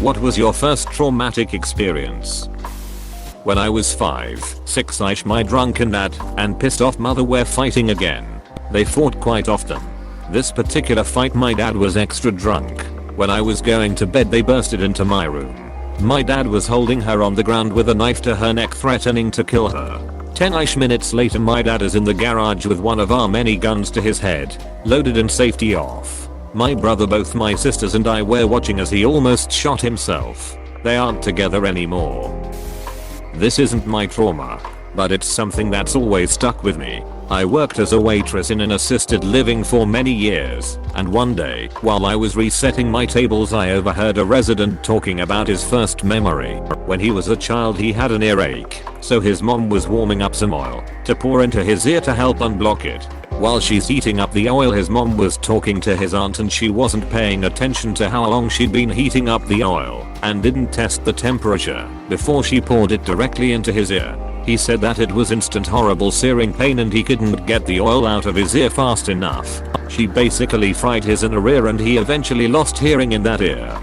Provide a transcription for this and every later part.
What was your first traumatic experience? When I was 5, 6, my drunken dad and pissed off mother were fighting again. They fought quite often. This particular fight my dad was extra drunk. When I was going to bed they bursted into my room. My dad was holding her on the ground with a knife to her neck threatening to kill her. 10-ish minutes later my dad is in the garage with one of our many guns to his head, loaded and safety off. My brother, both my sisters and I were watching as he almost shot himself. They aren't together anymore. This isn't my trauma, but it's something that's always stuck with me. I worked as a waitress in an assisted living for many years, and one day, while I was resetting my tables I overheard a resident talking about his first memory. When he was a child he had an earache, so his mom was warming up some oil to pour into his ear to help unblock it. While she's heating up the oil his mom was talking to his aunt and she wasn't paying attention to how long she'd been heating up the oil, and didn't test the temperature before she poured it directly into his ear. He said that it was instant horrible searing pain and he couldn't get the oil out of his ear fast enough. She basically fried his inner ear and he eventually lost hearing in that ear.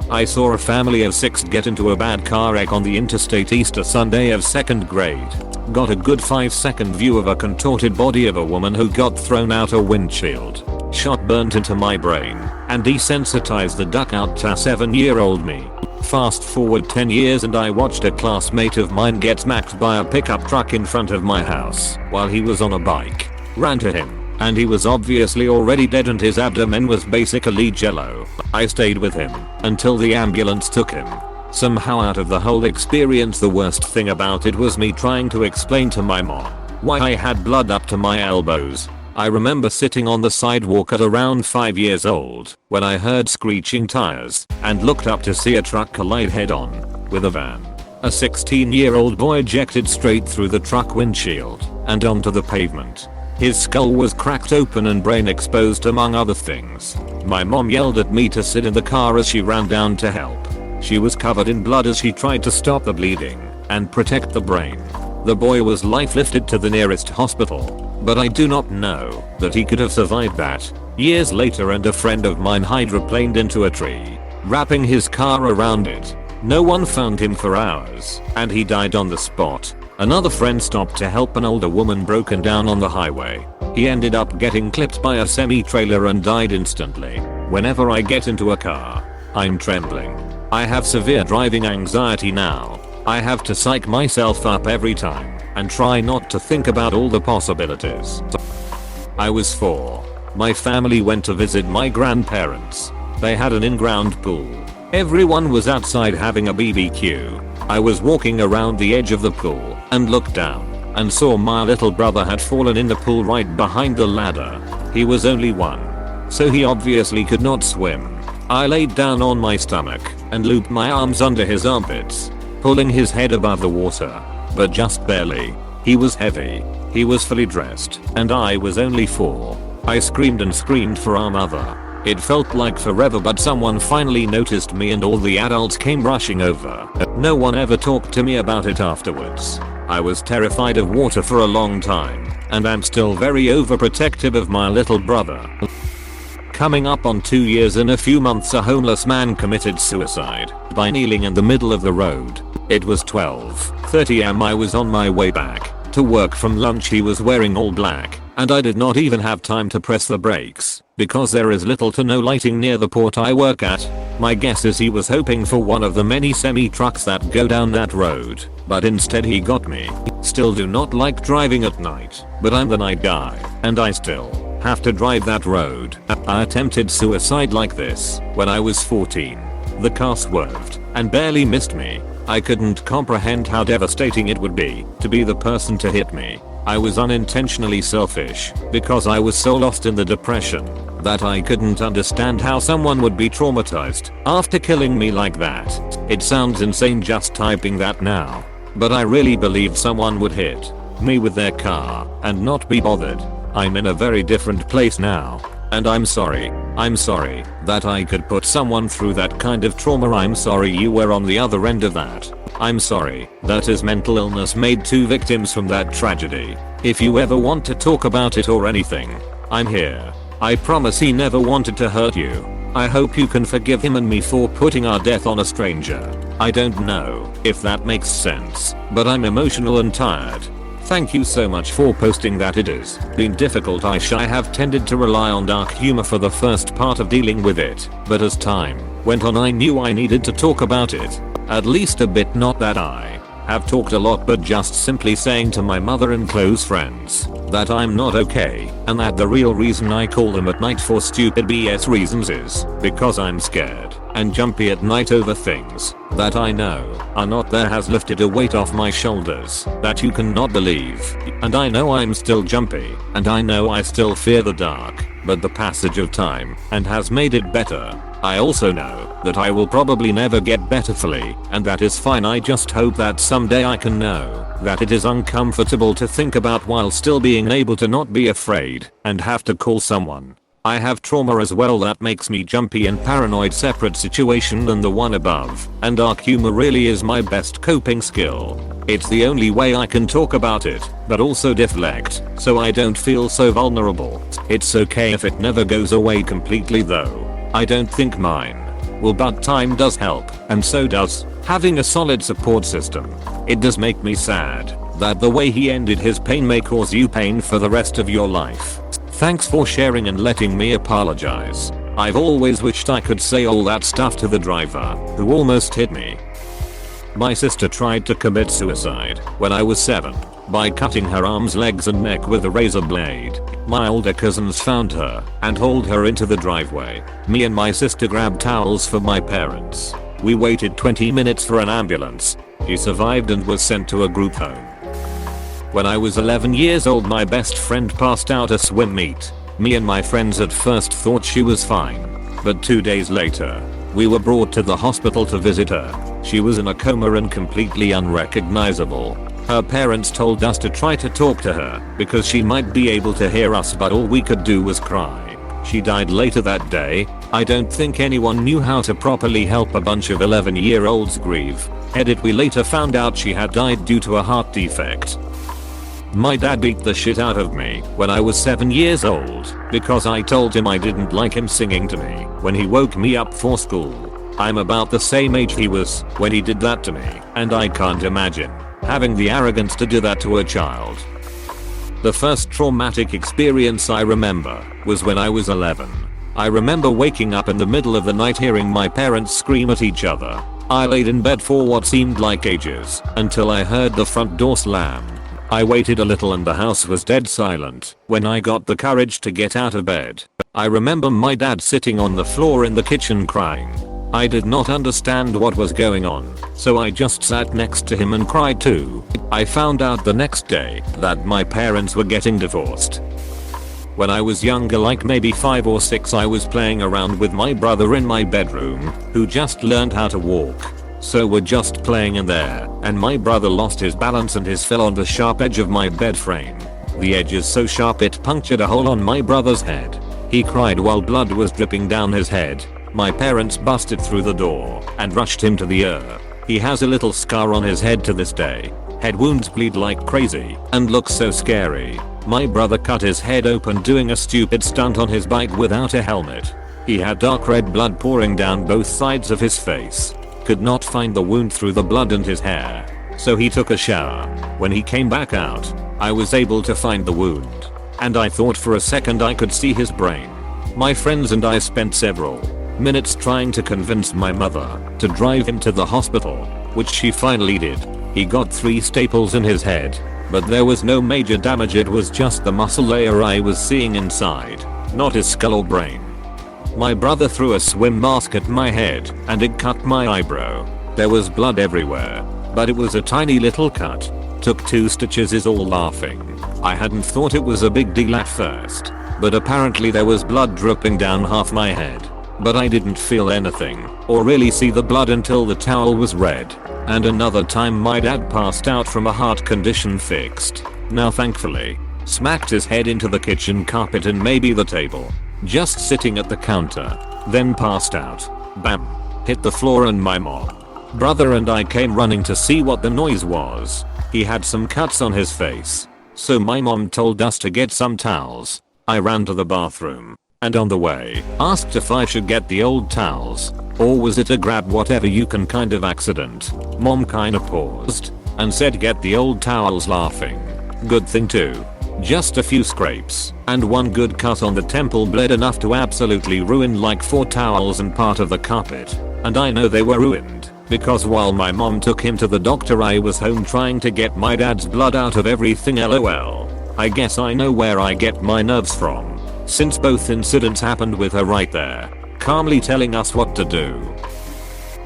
I saw a family of 6 get into a bad car wreck on the interstate Easter Sunday of 2nd grade. Got a good 5-second view of a contorted body of a woman who got thrown out a windshield. Shot burnt into my brain and desensitized the duck out to 7-year-old me. Fast forward 10 years and I watched a classmate of mine get smacked by a pickup truck in front of my house while he was on a bike. Ran to him, and he was obviously already dead and his abdomen was basically jello. I stayed with him until the ambulance took him. Somehow out of the whole experience the worst thing about it was me trying to explain to my mom why I had blood up to my elbows. I remember sitting on the sidewalk at around 5 years old when I heard screeching tires and looked up to see a truck collide head on with a van. A 16-year-old boy ejected straight through the truck windshield and onto the pavement. His skull was cracked open and brain exposed among other things. My mom yelled at me to sit in the car as she ran down to help. She was covered in blood as she tried to stop the bleeding and protect the brain. The boy was life-lifted to the nearest hospital, but I do not know that he could have survived that. Years later and a friend of mine hydroplaned into a tree, wrapping his car around it. No one found him for hours, and he died on the spot. Another friend stopped to help an older woman broken down on the highway. He ended up getting clipped by a semi-trailer and died instantly. Whenever I get into a car, I'm trembling. I have severe driving anxiety now. I have to psych myself up every time and try not to think about all the possibilities. I was 4. My family went to visit my grandparents. They had an in-ground pool. Everyone was outside having a BBQ. I was walking around the edge of the pool and looked down and saw my little brother had fallen in the pool right behind the ladder. He was only 1, so he obviously could not swim. I laid down on my stomach and looped my arms under his armpits, pulling his head above the water, but just barely. He was heavy. He was fully dressed, and I was only 4. I screamed and screamed for our mother. It felt like forever, but someone finally noticed me and all the adults came rushing over. No one ever talked to me about it afterwards. I was terrified of water for a long time, and I'm still very overprotective of my little brother. Coming up on 2 years in a few months, a homeless man committed suicide by kneeling in the middle of the road. It was 12:30 am. I was on my way back to work from lunch. He was wearing all black, and I did not even have time to press the brakes because there is little to no lighting near the port I work at. My guess is he was hoping for one of the many semi-trucks that go down that road, but instead he got me. Still do not like driving at night, but I'm the night guy, and I still have to drive that road. I attempted suicide like this when I was 14. The car swerved and barely missed me. I couldn't comprehend how devastating it would be to be the person to hit me. I was unintentionally selfish because I was so lost in the depression that I couldn't understand how someone would be traumatized after killing me like that. It sounds insane just typing that now, but I really believed someone would hit me with their car and not be bothered. I'm in a very different place now, and I'm sorry. I'm sorry that I could put someone through that kind of trauma. I'm sorry you were on the other end of that. I'm sorry that his mental illness made 2 victims from that tragedy. If you ever want to talk about it or anything, I'm here. I promise he never wanted to hurt you. I hope you can forgive him and me for putting our death on a stranger. I don't know if that makes sense, but I'm emotional and tired. Thank you so much for posting that. It has been difficult. I have tended to rely on dark humor for the first part of dealing with it, but as time went on I knew I needed to talk about it. At least a bit. Not that I have talked a lot, but just simply saying to my mother and close friends that I'm not okay, and that the real reason I call them at night for stupid BS reasons is because I'm scared and jumpy at night over things that I know are not there has lifted a weight off my shoulders that you cannot believe. And I know I'm still jumpy, and I know I still fear the dark, but the passage of time and has made it better. I also know that I will probably never get better fully, and that is fine. I just hope that someday I can know that it is uncomfortable to think about while still being able to not be afraid and have to call someone. I have trauma as well that makes me jumpy and paranoid, separate situation than the one above, and dark humor really is my best coping skill. It's the only way I can talk about it, but also deflect, so I don't feel so vulnerable. It's okay if it never goes away completely though. I don't think mine will, but time does help, and so does having a solid support system. It does make me sad that the way he ended his pain may cause you pain for the rest of your life. Thanks for sharing and letting me apologize. I've always wished I could say all that stuff to the driver who almost hit me. My sister tried to commit suicide when I was 7 by cutting her arms, legs and neck with a razor blade. My older cousins found her and hauled her into the driveway. Me and my sister grabbed towels for my parents. We waited 20 minutes for an ambulance. She survived and was sent to a group home. When I was 11 years old, my best friend passed out a swim meet. Me and my friends at first thought she was fine, but 2 days later, we were brought to the hospital to visit her. She was in a coma and completely unrecognizable. Her parents told us to try to talk to her because she might be able to hear us, but all we could do was cry. She died later that day. I don't think anyone knew how to properly help a bunch of 11-year-olds grieve. Edit: we later found out she had died due to a heart defect. My dad beat the shit out of me when I was 7 years old because I told him I didn't like him singing to me when he woke me up for school. I'm about the same age he was when he did that to me, and I can't imagine having the arrogance to do that to a child. The first traumatic experience I remember was when I was 11. I remember waking up in the middle of the night hearing my parents scream at each other. I laid in bed for what seemed like ages until I heard the front door slam. I waited a little and the house was dead silent when I got the courage to get out of bed. I remember my dad sitting on the floor in the kitchen crying. I did not understand what was going on, so I just sat next to him and cried too. I found out the next day that my parents were getting divorced. When I was younger, like maybe 5 or 6, I was playing around with my brother in my bedroom, who just learned how to walk. So we're just playing in there, and my brother lost his balance and fell on the sharp edge of my bed frame. The edge is so sharp it punctured a hole on my brother's head. He cried while blood was dripping down his head. My parents busted through the door and rushed him to the ER. He has a little scar on his head to this day. Head wounds bleed like crazy and look so scary. My brother cut his head open doing a stupid stunt on his bike without a helmet. He had dark red blood pouring down both sides of his face. Could not find the wound through the blood and his hair, so he took a shower. When he came back out, I was able to find the wound, and I thought for a second I could see his brain. My friends and I spent several minutes trying to convince my mother to drive him to the hospital, which she finally did. He got 3 staples in his head, but there was no major damage. It was just the muscle layer I was seeing inside, not his skull or brain. My brother threw a swim mask at my head and it cut my eyebrow. There was blood everywhere, but it was a tiny little cut. Took 2 stitches is all laughing. I hadn't thought it was a big deal at first, but apparently there was blood dripping down half my head. But I didn't feel anything or really see the blood until the towel was red. And another time my dad passed out from a heart condition fixed. Now thankfully, smacked his head into the kitchen carpet and maybe the table. Just sitting at the counter, then passed out. Bam. Hit the floor and my brother and I came running to see what the noise was. He had some cuts on his face, so my mom told us to get some towels. I ran to the bathroom and on the way, asked if I should get the old towels, or was it a grab whatever you can kind of accident. Mom kinda paused, and said get the old towels, laughing. Good thing too. Just a few scrapes, and one good cut on the temple bled enough to absolutely ruin like 4 towels and part of the carpet. And I know they were ruined, because while my mom took him to the doctor I was home trying to get my dad's blood out of everything, lol. I guess I know where I get my nerves from, since both incidents happened with her right there, calmly telling us what to do.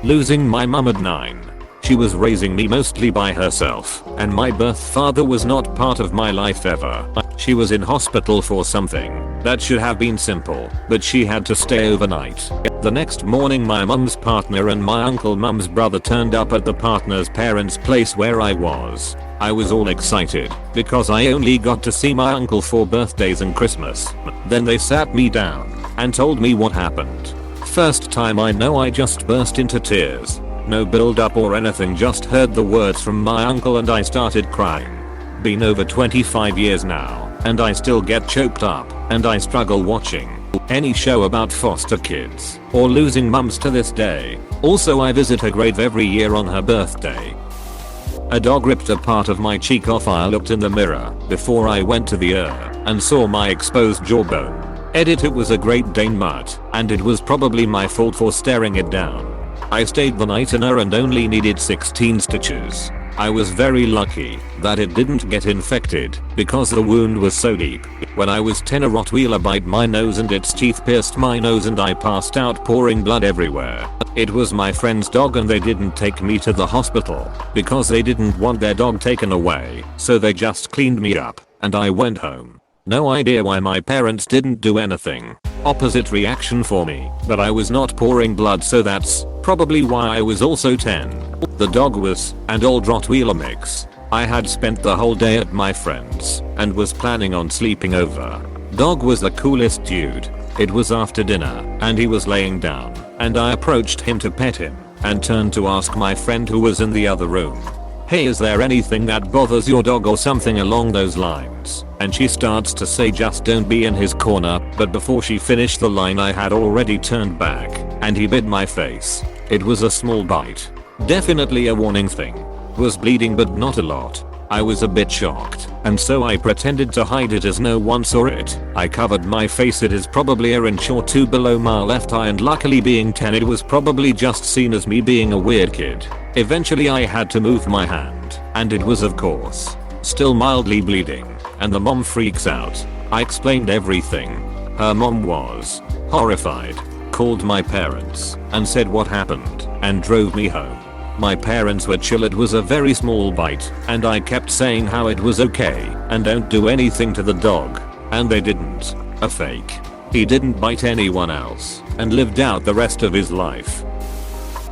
Losing my mum at 9. She was raising me mostly by herself, and my birth father was not part of my life ever. She was in hospital for something that should have been simple, but she had to stay overnight. The next morning my mum's partner and my uncle mum's brother turned up at the partner's parents' place where I was. I was all excited, because I only got to see my uncle for birthdays and Christmas. Then they sat me down and told me what happened. First time I know I just burst into tears. No build up or anything, just heard the words from my uncle and I started crying. Been over 25 years now, and I still get choked up, and I struggle watching any show about foster kids or losing mums to this day. Also I visit her grave every year on her birthday. A dog ripped a part of my cheek off. I looked in the mirror before I went to the and saw my exposed jawbone. Edit, it was a Great Dane mutt, and it was probably my fault for staring it down. I stayed the night in her and only needed 16 stitches. I was very lucky that it didn't get infected because the wound was so deep. When I was 10 a Rottweiler bite my nose and its teeth pierced my nose and I passed out pouring blood everywhere. It was my friend's dog and they didn't take me to the hospital because they didn't want their dog taken away, so they just cleaned me up and I went home. No idea why my parents didn't do anything. Opposite reaction for me, but I was not pouring blood, so that's probably why I was also 10. The dog was an old Rottweiler mix. I had spent the whole day at my friend's and was planning on sleeping over. Dog was the coolest dude. It was after dinner and he was laying down and I approached him to pet him and turned to ask my friend who was in the other room, "Hey, is there anything that bothers your dog?" or something along those lines. And she starts to say just don't be in his corner, but before she finished the line I had already turned back and he bit my face. It was a small bite. Definitely a warning thing. Was bleeding but not a lot. I was a bit shocked, and so I pretended to hide it as no one saw it. I covered my face. It is probably an inch or 2 below my left eye, and luckily being 10 it was probably just seen as me being a weird kid. Eventually I had to move my hand, and it was of course still mildly bleeding, and the mom freaks out. I explained everything. Her mom was horrified, called my parents, and said what happened, and drove me home. My parents were chill. It was a very small bite, and I kept saying how it was okay, and don't do anything to the dog, and they didn't. A fake. He didn't bite anyone else, and lived out the rest of his life.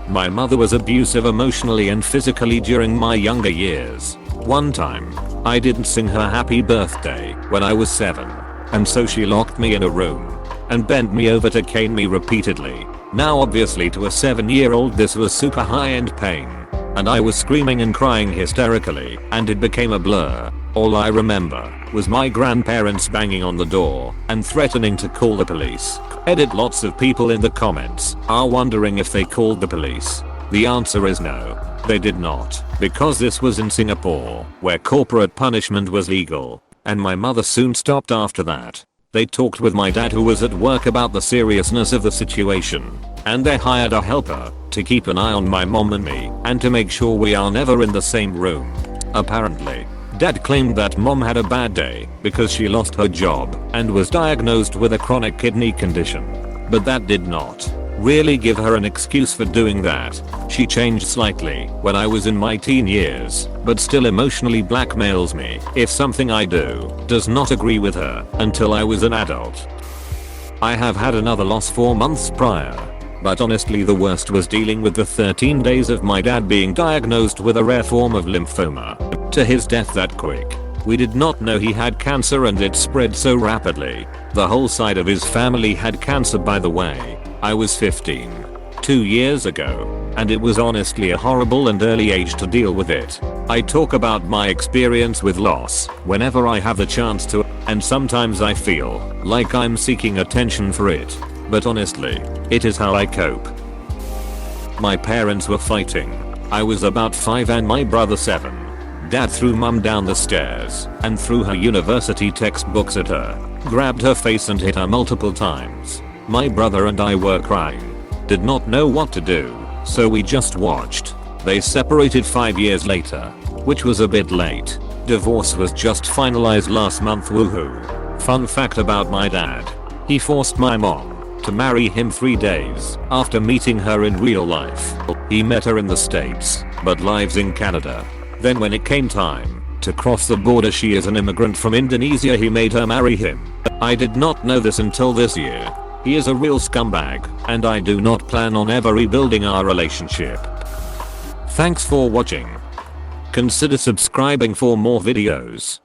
My mother was abusive emotionally and physically during my younger years. One time, I didn't sing her happy birthday when I was 7, and so she locked me in a room and bent me over to cane me repeatedly. Now obviously to a 7-year-old this was super high-end pain, and I was screaming and crying hysterically, and it became a blur. All I remember was my grandparents banging on the door and threatening to call the police. Edit, lots of people in the comments are wondering if they called the police. The answer is no, they did not, because this was in Singapore, where corporate punishment was legal, and my mother soon stopped after that. They talked with my dad who was at work about the seriousness of the situation, and they hired a helper to keep an eye on my mom and me and to make sure we are never in the same room. Apparently, dad claimed that mom had a bad day because she lost her job and was diagnosed with a chronic kidney condition. But that did not really give her an excuse for doing that. She changed slightly when I was in my teen years, but still emotionally blackmails me if something I do does not agree with her until I was an adult. I have had another loss 4 months prior, but honestly the worst was dealing with the 13 days of my dad being diagnosed with a rare form of lymphoma. To his death that quick. We did not know he had cancer and it spread so rapidly. The whole side of his family had cancer, by the way. I was 15 2 years ago, and it was honestly a horrible and early age to deal with it. I talk about my experience with loss whenever I have the chance to. and sometimes I feel like I'm seeking attention for it. But honestly, it is how I cope. My parents were fighting. I was about 5 and my brother 7. Dad threw mum down the stairs and threw her university textbooks at her, grabbed her face and hit her multiple times. My brother and I were crying. Did not know what to do, so we just watched. They separated 5 years later, which was a bit late. Divorce was just finalized last month, woohoo. Fun fact about my dad. He forced my mom to marry him 3 days after meeting her in real life. He met her in the States, but lives in Canada. Then when it came time to cross the border, she is an immigrant from Indonesia, he made her marry him. I did not know this until this year. He is a real scumbag, and I do not plan on ever rebuilding our relationship. Thanks for watching. Consider subscribing for more videos.